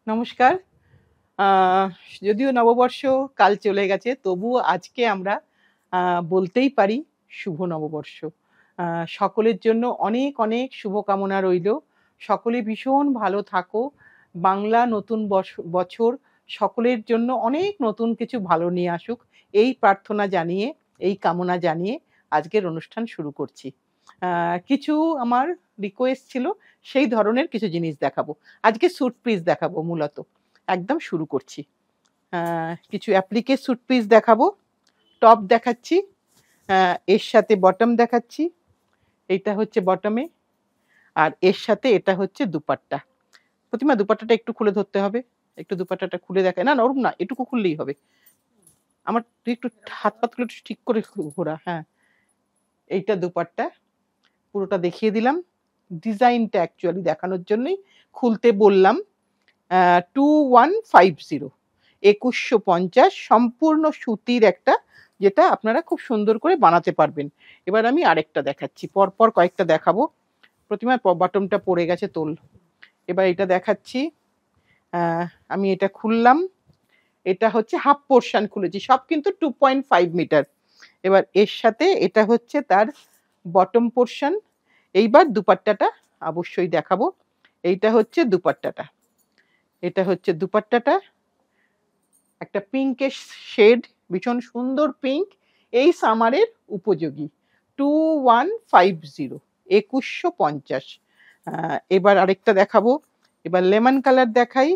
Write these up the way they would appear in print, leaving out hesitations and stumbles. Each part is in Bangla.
নমস্কার। আহ যদিও নববর্ষ কাল চলে গেছে, তবুও আজকে আমরা বলতেই পারি শুভ নববর্ষ। সকলের জন্য অনেক অনেক শুভকামনা রইল। সকলে ভীষণ ভালো থাকো। বাংলা নতুন বছর সকলের জন্য অনেক নতুন কিছু ভালো নিয়ে আসুক, এই প্রার্থনা জানিয়ে, এই কামনা জানিয়ে আজকের অনুষ্ঠান শুরু করছি। কিছু আমার রিকোয়েস্ট ছিল, সেই ধরনের কিছু জিনিস দেখাবো। আজকে স্যুট পিস দেখাবো মূলত। একদম শুরু করছি। কিছু অ্যাপ্লিকে স্যুট পিস দেখাবো, টপ দেখাচ্ছি, এর সাথে বটম দেখাচ্ছি। এইটা হচ্ছে বটমে, আর এর সাথে এটা হচ্ছে দুপাট্টা। প্রতিমা দুপাট্টাটা একটু খুলে ধরতে হবে, একটু দুপাট্টাটা খুলে দেখায়। না ওরকম না, এটুকু খুললেই হবে। আমার তুই একটু হাত পাতগুলো একটু ঠিক করে ঘোরা। হ্যাঁ, এইটা দুপাট্টা, পুরোটা দেখিয়ে দিলাম। ডিজাইনটা অ্যাকচুয়ালি দেখানোর জন্যই খুলতে বললাম। 2150, 2150, সম্পূর্ণ সুতির একটা, যেটা আপনারা খুব সুন্দর করে বানাতে পারবেন। এবার আমি আরেকটা দেখাচ্ছি, পরপর কয়েকটা দেখাবো। প্রতিমার বটমটা পড়ে গেছে তোল। এবার এটা দেখাচ্ছি। আমি এটা খুললাম, এটা হচ্ছে হাফ পোর্শন খুলেছি, সব কিন্তু 2.5 মিটার। এবার এর সাথে এটা হচ্ছে তার বটম পোর্শন। এইবার দুপাট্টাটা অবশ্যই দেখাবো। এইটা হচ্ছে দুপাট্টাটা, এটা হচ্ছে দুপাট্টাটা, একটা পিঙ্কেশ শেড, ভীষণ সুন্দর পিঙ্ক, এই সামারের উপযোগী। 2150, 2150। এবার আরেকটা দেখাবো। এবার লেমন কালার দেখাই,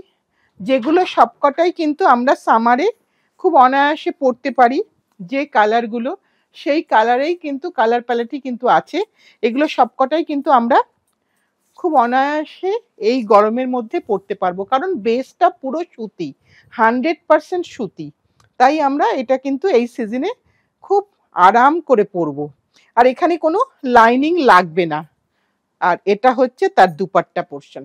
যেগুলো সবকটাই কিন্তু আমরা সামারে খুব অনায়াসে পরতে পারি। যে কালারগুলো, সেই কালারেই কিন্তু, কালার প্যালেটই কিন্তু আছে। এগুলো সবকটাই কিন্তু আমরা খুব অনায়াসে এই গরমের মধ্যে পরতে পারবো, কারণ বেসটা পুরো সুতি, 100% সুতি। তাই আমরা এটা কিন্তু এই সিজনে খুব আরাম করে পরবো। আর এখানে কোনো লাইনিং লাগবে না। আর এটা হচ্ছে তার দুপাট্টা পোর্শন।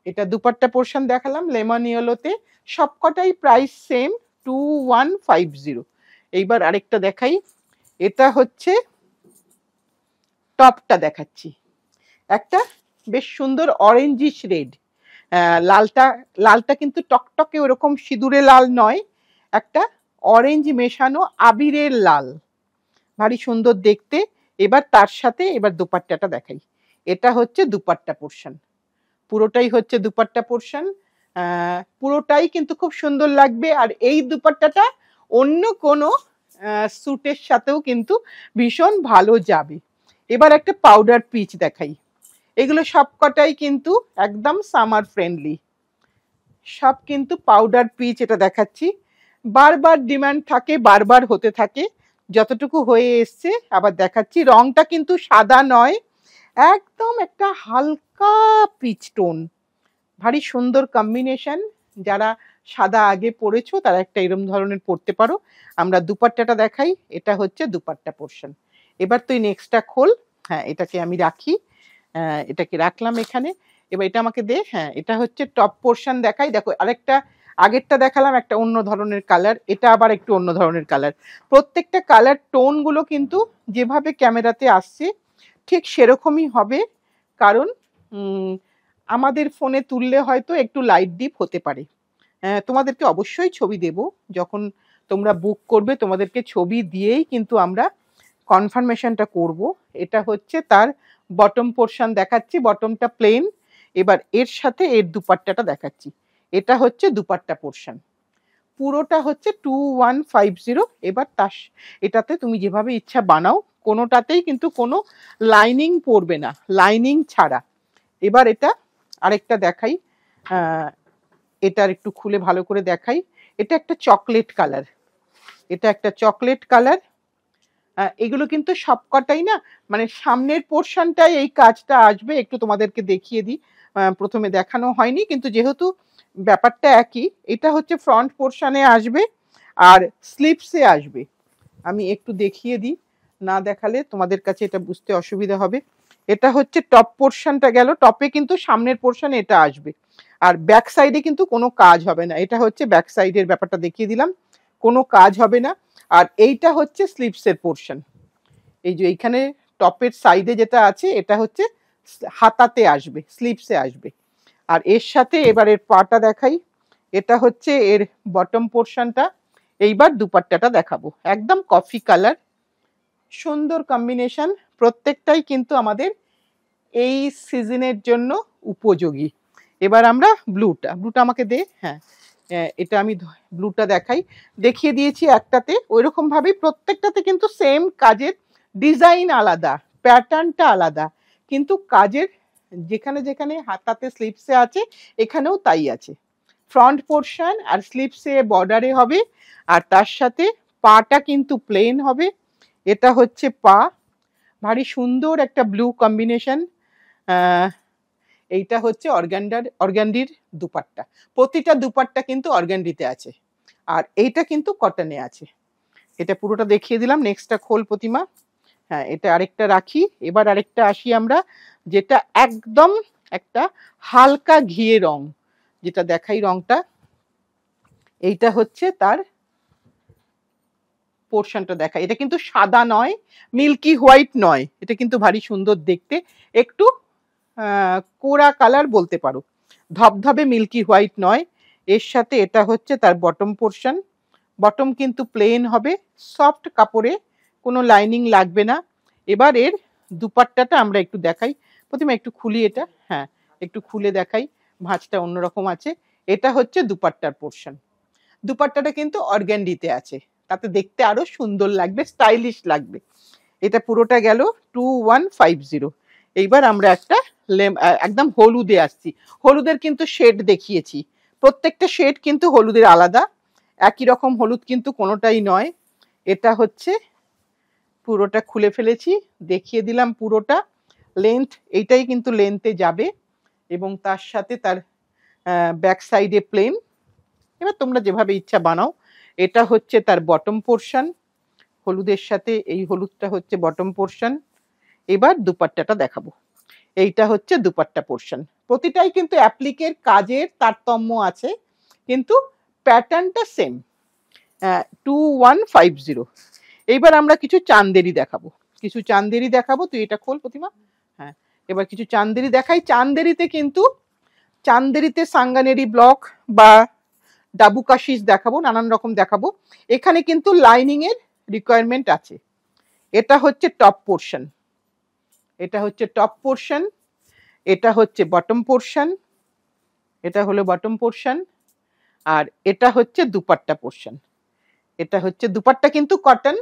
এটা দুপাট্টা পোর্শন দেখালাম লেমন ইয়েলোতে, সবকটাই প্রাইস সেম, 2150। এইবার আরেকটা দেখাই, এটা হচ্ছে টপটা দেখাচ্ছি। একটা বেশ সুন্দর অরেঞ্জিশ রেড, লালটা, লালটা কিন্তু টকটকে ওরকম সিঁদুরে লাল নয়, একটা অরেঞ্জ মেশানো আবিরের লাল, ভারী সুন্দর দেখতে। এবার তার সাথে এবার দুপাট্টাটা দেখাই। এটা হচ্ছে দুপাট্টা পোর্শন, পুরোটাই হচ্ছে দুপাট্টা পোর্শন। পুরোটাই কিন্তু খুব সুন্দর লাগবে। আর এই দুপাট্টাটা অন্য কোনো স্যুটের সাথেও কিন্তু ভীষণ ভালো যাবে। এবার একটা পাউডার পিচ দেখাই। এগুলো সবকটাই কিন্তু একদম সামার ফ্রেন্ডলি, সব কিন্তু পাউডার পিচ। এটা দেখাচ্ছি, বারবার ডিমান্ড থাকে, বারবার হতে থাকে, যতটুকু হয়ে এসছে। আবার দেখাচ্ছি, রংটা কিন্তু সাদা নয়, একদম একটা হালকা পিচ টোন, ভারী সুন্দর কম্বিনেশন। যারা সাদা আগে পরেছো তারা একটা এরম ধরনের পরতে পারো। আমরা দুপাট্টাটা দেখাই, এটা হচ্ছে দুপাট্টা পোর্শন। এবার তুই নেক্সটটা খোল। হ্যাঁ, এটাকে আমি রাখি, এটাকে রাখলাম এখানে। এবার এটা আমাকে দে। হ্যাঁ, এটা হচ্ছে টপ পোর্শন দেখাই। দেখো, আরেকটা, আগেরটা দেখালাম একটা অন্য ধরনের কালার, এটা আবার একটু অন্য ধরনের কালার। প্রত্যেকটা কালার টোনগুলো কিন্তু যেভাবে ক্যামেরাতে আসছে ঠিক সেরকমই হবে, কারণ আমাদের ফোনে তুললে হয়তো একটু লাইট ডিপ হতে পারে। তোমাদেরকে অবশ্যই ছবি দেব, যখন তোমরা বুক করবে তোমাদেরকে ছবি দিয়েই কিন্তু আমরা কনফার্মেশনটা করব। এটা হচ্ছে তার বটম পোর্শন দেখাচ্ছি, বটমটা প্লেন। এবার এর সাথে এর দুপাট্টাটা দেখাচ্ছি। এটা হচ্ছে দুপাট্টা পোর্শন, পুরোটা হচ্ছে 2150। এবার তার এটাতে তুমি যেভাবে ইচ্ছা বানাও, কোনোটাতেই কিন্তু কোনো লাইনিং পড়বে না, লাইনিং ছাড়া। এবার এটা আরেকটা দেখাই, এটার একটু খুলে ভালো করে দেখাই। এটা একটা চকলেট কালার, এটা একটা চকলেট কালার। এগুলো কিন্তু সবকটাই না, মানে সামনের পোর্শনটাই এই কাজটা আসবে। একটু তোমাদেরকে দেখিয়ে দিই, প্রথমে দেখানো হয়নি কিন্তু যেহেতু ব্যাপারটা একই। এটা হচ্ছে ফ্রন্ট পোর্শনে আসবে আর স্লিপসে আসবে। আমি একটু দেখিয়ে দিই, না দেখালে তোমাদের কাছে এটা বুঝতে অসুবিধা হবে। এটা হচ্ছে টপ পোর্শনটা গেল, টপে কিন্তু সামনের পোর্শনে এটা আসবে, আর ব্যাক সাইডে কিন্তু কোনো কাজ হবে না। এটা হচ্ছে ব্যাক সাইডের ব্যাপারটা দেখিয়ে দিলাম, কোনো কাজ হবে না। আর এইটা হচ্ছে স্লিপসের পোর্শন, এই যে এইখানে টপের সাইডে যেটা আছে এটা হচ্ছে হাতাতে আসবে, স্লিপসে আসবে। আর এর সাথে এবার এর পাটা দেখাই, এটা হচ্ছে এর বটম পোর্শনটা। এইবার দুপাট্টাটা দেখাবো, একদম কফি কালার, সুন্দর কম্বিনেশন, প্রত্যেকটাই কিন্তু আমাদের এই সিজনের জন্য উপযোগী। এবার আমরা ব্লুটা আমাকে দে, হ্যাঁ এটা আমি ব্লুটা দেখিয়ে দিয়েছি একটাতে, ওইরকম ভাবেই প্রত্যেকটাতে কিন্তু সেম কাজের ডিজাইন আলাদা, প্যাটার্নটা আলাদা, কিন্তু কাজের যেখানে যেখানে হাতাতে স্লিপসে আছে এখানেও তাই আছে। ফ্রন্ট পোর্শন আর স্লিপসে বর্ডারে হবে, আর তার সাথে পাটা কিন্তু প্লেন হবে। এটা হচ্ছে পা, ভারী সুন্দর একটা ব্লু কম্বিনেশন। এইটা হচ্ছে অর্গান্ডির দুপাট্টা, প্রতিটা দুপাট্টা কিন্তু অর্গান্ডিতে আছে, আর এইটা কিন্তু কটনে আছে। এটা পুরোটা দেখিয়ে দিলাম। নেক্সটটা খোল প্রতিমা, হ্যাঁ এটা আরেকটা রাখি। এবার আরেকটা আসি আমরা, যেটা একদম একটা হালকা ঘিয়ে রং, যেটা দেখাই রংটা, এইটা হচ্ছে তার পোর্শনটা দেখা। এটা কিন্তু সাদা নয়, মিল্কি হোয়াইট নয়, এটা কিন্তু ভারী সুন্দর দেখতে, একটু কোরা কালার বলতে পারো, ধবধবে মিল্কি হোয়াইট নয়। এর সাথে এটা হচ্ছে তার বটম পোর্শন, বটম কিন্তু প্লেন হবে, সফট কাপড়ে, কোনো লাইনিং লাগবে না। এবার এর দুপাট্টাটা আমরা একটু দেখাই, প্রথমে একটু খুলি এটা, হ্যাঁ একটু খুলে দেখাই, ভাঁজটা অন্যরকম আছে। এটা হচ্ছে দুপাট্টার পোর্শন, দুপাট্টাটা কিন্তু অর্গান্ডিতে আছে, তাতে দেখতে আরো সুন্দর লাগবে, স্টাইলিশ লাগবে। এটা পুরোটা গেল 2150। এইবার আমরা একটা একদম হলুদে আসছি। হলুদের কিন্তু শেড দেখিয়েছি, প্রত্যেকটা শেড কিন্তু হলুদের আলাদা, একই রকম হলুদ কিন্তু কোনোটাই নয়। এটা হচ্ছে পুরোটা খুলে ফেলেছি, দেখিয়ে দিলাম পুরোটা লেন্থ, এইটাই কিন্তু লেন্থে যাবে, এবং তার সাথে তার ব্যাক সাইডে প্লেন। এবার তোমরা যেভাবে ইচ্ছা বানাও। এটা হচ্ছে তার বটম পোর্শন, হলুদের সাথে এই হলুদটা হচ্ছে বটম পোর্শন। এবার দুপাট্টাটা দেখাবো, এইটা হচ্ছে দুপাট্টা পোর্শন। প্রতিটাই কিন্তু অ্যাপ্লিকের কাজের তারতম্য আছে, কিন্তু প্যাটার্নটা সেম। 2150। এইবার আমরা কিছু চান্দেরি দেখাবো, তুই এটা খোল প্রতিমা, হ্যাঁ এবার কিছু চান্দেরি দেখাই। চান্দেরিতে সাঙ্গানেরি ব্লক বা ডাবু কাশিস দেখাবো, নানান রকম দেখাবো। এখানে কিন্তু লাইনিং এর রিকোয়ারমেন্ট আছে। এটা হচ্ছে টপ পোর্শন, এটা হচ্ছে বটম পোর্শন, এটা হলো বটম পোর্শন, আর এটা হচ্ছে দুপাট্টা পোর্শন। এটা হচ্ছে দুপাট্টা কিন্তু কটন,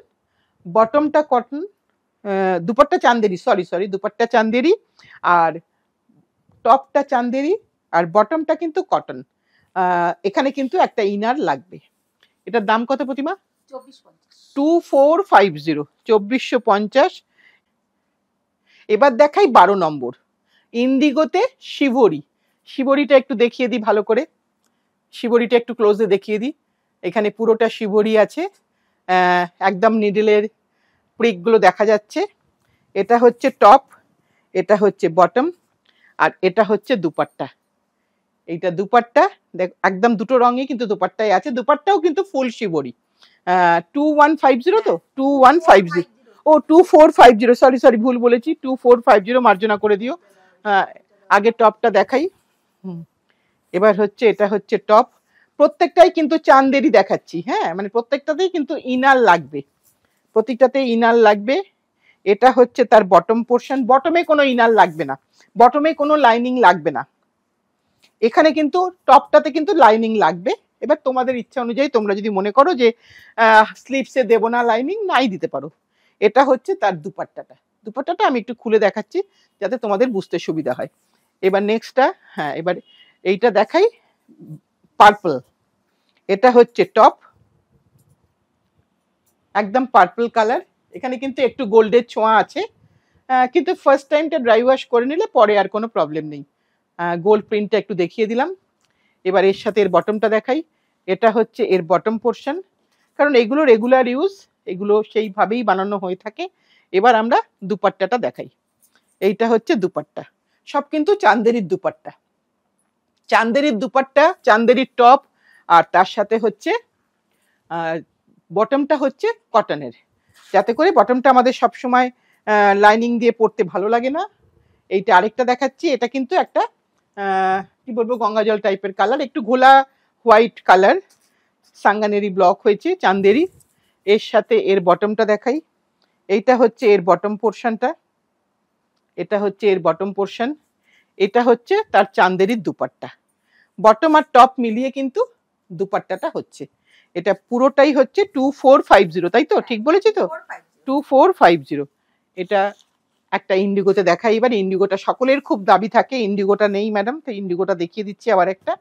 বটমটা কটন, দুপাট্টা চান্দেরি, সরি দুপাট্টা চান্দেরি, আর টপটা চান্দেরি, আর বটমটা কিন্তু কটন। এখানে কিন্তু একটা ইনার লাগবে। এটার দাম কত প্রতিমা? 2450, 2450। এবার দেখাই 12 নম্বর ইন্ডিগোতে শিবরিটা একটু দেখিয়ে দিই ভালো করে, শিবরিটা একটু ক্লোজে দেখিয়ে দিই। এখানে পুরোটা শিবরি আছে, একদম নিডলের প্রিকগুলো দেখা যাচ্ছে। এটা হচ্ছে টপ, এটা হচ্ছে বটম, আর এটা হচ্ছে দুপাট্টা। এইটা দুপাট্টা, দেখ একদম দুটো রঙই কিন্তু দুপাট্টায় আছে, দুপাট্টাও কিন্তু ফুল শিবরি। 2150 তো 2150, ও 2450, সরি ভুল বলেছি, 2450, মার্জনা করে দিও। আগে টপটা দেখাই। এবার হচ্ছে এটা হচ্ছে টপ, প্রত্যেকটাই কিন্তু চান্দেরি দেখাচ্ছি, হ্যাঁ মানে প্রত্যেকটাতেই কিন্তু ইনার লাগবে, প্রত্যেকটাতেই ইনার লাগবে। এটা হচ্ছে তার বটম পোর্শন, বটমে কোনো ইনার লাগবে না, বটমে কোনো লাইনিং লাগবে না। এখানে কিন্তু টপটাতে কিন্তু লাইনিং লাগবে। এবার তোমাদের ইচ্ছা অনুযায়ী, তোমরা যদি মনে করো যে স্লিপসে দেবো না লাইনিং, নাই দিতে পারো। এটা হচ্ছে তার দুপাট্টাটা আমি একটু খুলে দেখাচ্ছি যাতে তোমাদের বুঝতে সুবিধা হয়। এবার নেক্সটটা, হ্যাঁ এবার এইটা দেখাই, পার্পল। এটা হচ্ছে টপ, একদম পার্পল কালার, এখানে কিন্তু একটু গোল্ডের ছোঁয়া আছে, কিন্তু ফার্স্ট টাইমটা ড্রাই ওয়াশ করে নিলে পরে আর কোনো প্রবলেম নেই। গোল্ড প্রিন্টটা একটু দেখিয়ে দিলাম। এবার এর সাথে এর বটমটা দেখাই, এটা হচ্ছে এর বটম পোর্শন, কারণ এগুলো রেগুলার ইউজ, এগুলো সেইভাবেই বানানো হয়ে থাকে। এবার আমরা দুপাট্টাটা দেখাই, এইটা হচ্ছে দুপাট্টা, সব কিন্তু চান্দেরির দুপাট্টা, চান্দেরির টপ, আর তার সাথে হচ্ছে বটমটা হচ্ছে কটনের, যাতে করে বটমটা আমাদের সবসময় লাইনিং দিয়ে পরতে ভালো লাগে না। এইটা আরেকটা দেখাচ্ছি, এটা কিন্তু একটা কি বলবো, গঙ্গাজল টাইপের কালার, একটু ঘোলা হোয়াইট কালার, সাঙ্গানেরি ব্লক হয়েছে চান্দেরি। এর সাথে এর বটমটা দেখাই। এইটা হচ্ছে এর বটম পোর্শনটা, এটা হচ্ছে এর বটম পোর্শন, এটা হচ্ছে তার চান্দেরির দুপাট্টা। বটম আর টপ মিলিয়ে কিন্তু দুপাট্টাটা হচ্ছে, এটা পুরোটাই হচ্ছে 2450, তাই তো ঠিক বলেছি তো? 2450। এটা একটা ইন্ডিগোতে দেখাই এবার। ইন্ডিগোটা সকলের খুব দাবি থাকে, ইন্ডিগোটা নেই ম্যাডাম, তো ইন্ডিগোটা দেখিয়ে দিচ্ছি আবার একটা।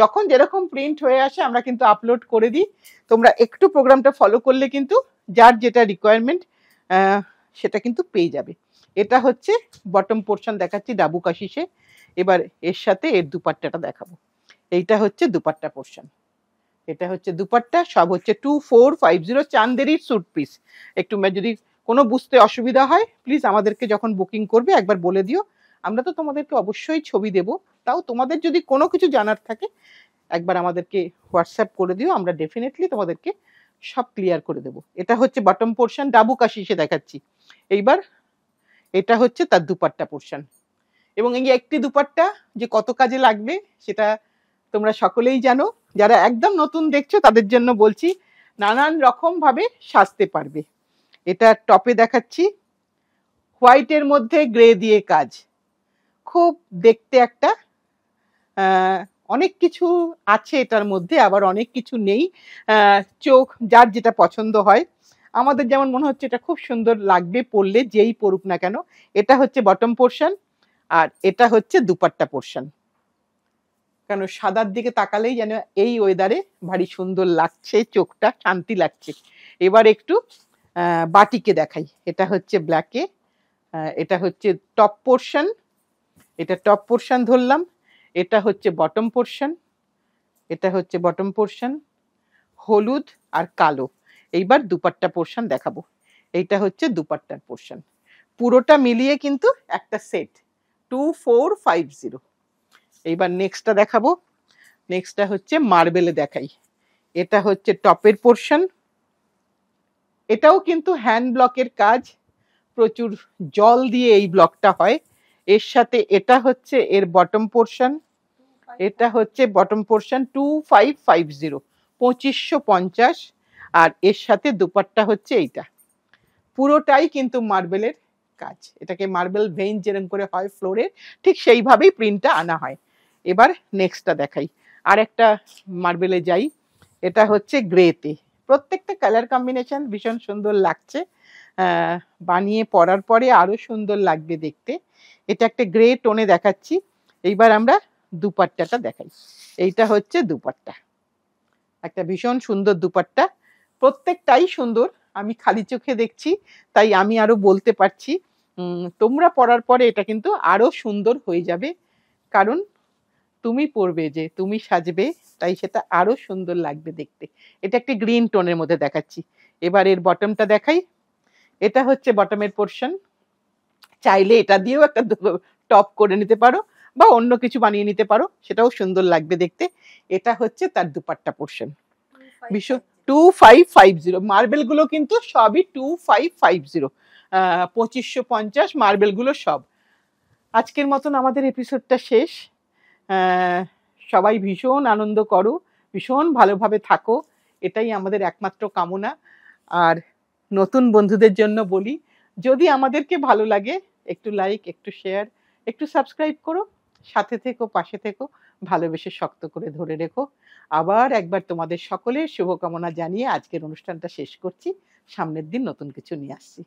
যখন যেরকম প্রিন্ট হয়ে আসে আমরা কিন্তু আপলোড করে দিই, তোমরা একটু প্রোগ্রামটা ফলো করলে কিন্তু যার যেটা রিকোয়ারমেন্ট সেটা কিন্তু পেয়ে যাবে। এটা হচ্ছে বটম পোর্শন দেখাচ্ছি ডাবু কাশিসে। এবার এর সাথে এর দুপাট্টাটা দেখাবো। এইটা হচ্ছে দুপাট্টা পোর্শন, এটা হচ্ছে দুপাট্টা, সব হচ্ছে 2450 চান্দেরির স্যুট পিস। একটু যদি কোনো বুঝতে অসুবিধা হয় প্লিজ আমাদেরকে যখন বুকিং করবে একবার বলে দিও, আমরা তো তোমাদেরকে অবশ্যই ছবি দেব, তাও তোমাদের যদি কোনো কিছু জানার থাকে একবার আমাদেরকে হোয়াটসঅ্যাপ করে দিও, আমরা ডেফিনেটলি তোমাদেরকে সব ক্লিয়ার করে দেবো। এটা হচ্ছে বটম পোর্শন ডাবু কাশিসে দেখাচ্ছি। এইবার এটা হচ্ছে তার দুপাট্টা পোর্শন, এবং এই একটি দুপাট্টা যে কত কাজে লাগবে সেটা তোমরা সকলেই জানো। যারা একদম নতুন দেখছো তাদের জন্য বলছি, নানান রকম ভাবে সাজতে পারবে। এটা টপে দেখাচ্ছি, হোয়াইটের মধ্যে গ্রে দিয়ে কাজ, খুব দেখতে একটা অনেক কিছু আছে এটার মধ্যে, আবার অনেক কিছু নেই, চোখ যার যেটা পছন্দ হয়। আমাদের যেমন মনে হচ্ছে এটা খুব সুন্দর লাগবে পরলে, যেই পরুক না কেন। এটা হচ্ছে বটম পোর্শন আর এটা হচ্ছে দুপাট্টা পোর্শন। কেন সাদার দিকে তাকালেই যেন এই ওয়েদারে ভারী সুন্দর লাগছে, চোখটা শান্তি লাগছে। এবার একটু বাটিকে দেখাই। এটা হচ্ছে ব্ল্যাকে, এটা হচ্ছে টপ পোর্শন, এটা টপ পোর্শন ধরলাম, এটা হচ্ছে বটম পোর্শন, এটা হচ্ছে বটম পোর্শন, হলুদ আর কালো। এইবার দুপাট্টা পোর্শন দেখাবো। এইটা হচ্ছে দুপাট্টার পোর্শন, পুরোটা মিলিয়ে কিন্তু একটা সেট 2450। এইবার নেক্সটটা দেখাবো। নেক্সটটা হচ্ছে মার্বেলে দেখাই। এটা হচ্ছে টপের পোর্শন, এটাও কিন্তু হ্যান্ড ব্লকের কাজ, প্রচুর জল দিয়ে এই ব্লকটা হয়। এর সাথে এটা হচ্ছে এর বটম পোর্শন, এটা হচ্ছে বটম পোর্শন 2550, 2550। আর এর সাথে দুপাট্টা হচ্ছে এইটা, পুরোটাই কিন্তু মার্বেলের কাজ। এটাকে মার্বেল ভেইন যেরকম করে হয় ফ্লোরে, ঠিক সেইভাবেই প্রিন্টটা আনা হয়। এবার নেক্সটটা দেখাই, আর একটা মার্বেলে যাই। এটা হচ্ছে গ্রেতে, প্রত্যেকটা কালার কম্বিনেশন ভীষণ সুন্দর লাগছে, বানিয়ে পরার পরে আরো সুন্দর লাগবে দেখতে। এটা একটা গ্রে টোনে দেখাচ্ছি। এইবার আমরা দুপাট্টাটা দেখাই। এইটা হচ্ছে দুপাট্টা, একটা ভীষণ সুন্দর দুপাট্টা, প্রত্যেকটাই সুন্দর। আমি খালি চোখে দেখছি তাই আমি আরো বলতে পারছি, তোমরা পরার পরে এটা কিন্তু আরো সুন্দর হয়ে যাবে, কারণ তুমি পরবে, যে তুমি সাজবে, তাই সেটা আরো সুন্দর লাগবে দেখতে। এটা একটা গ্রিন টোনের মধ্যে দেখাচ্ছি। এবার এর বটমটা দেখাই। এটা হচ্ছে বটমের পোর্শন, চাইলে এটা দিয়েও একটা টপ করে নিতে পারো বা অন্য কিছু বানিয়ে নিতে পারো, সেটাও সুন্দর লাগবে দেখতে। এটা হচ্ছে তার দুপাট্টা পোর্শন, ভীষণ 2550। মার্বেল গুলো কিন্তু সবই 2550, 2550 মার্বেল গুলো সব। আজকের মতন আমাদের এপিসোডটা শেষ। সবাই ভীষণ আনন্দ করো, ভীষণ ভালোভাবে থাকো, এটাই আমাদের একমাত্র কামনা। আর নতুন বন্ধুদের জন্য বলি, যদি আমাদেরকে ভালো লাগে একটু লাইক, একটু শেয়ার, একটু সাবস্ক্রাইব করো, সাথে থেকো, পাশে থেকো, ভালোবেসে শক্ত করে ধরে রেখো। আবার একবার তোমাদের সকলের শুভকামনা জানিয়ে আজকের অনুষ্ঠানটা শেষ করছি। সামনের দিন নতুন কিছু নিয়ে আসছি।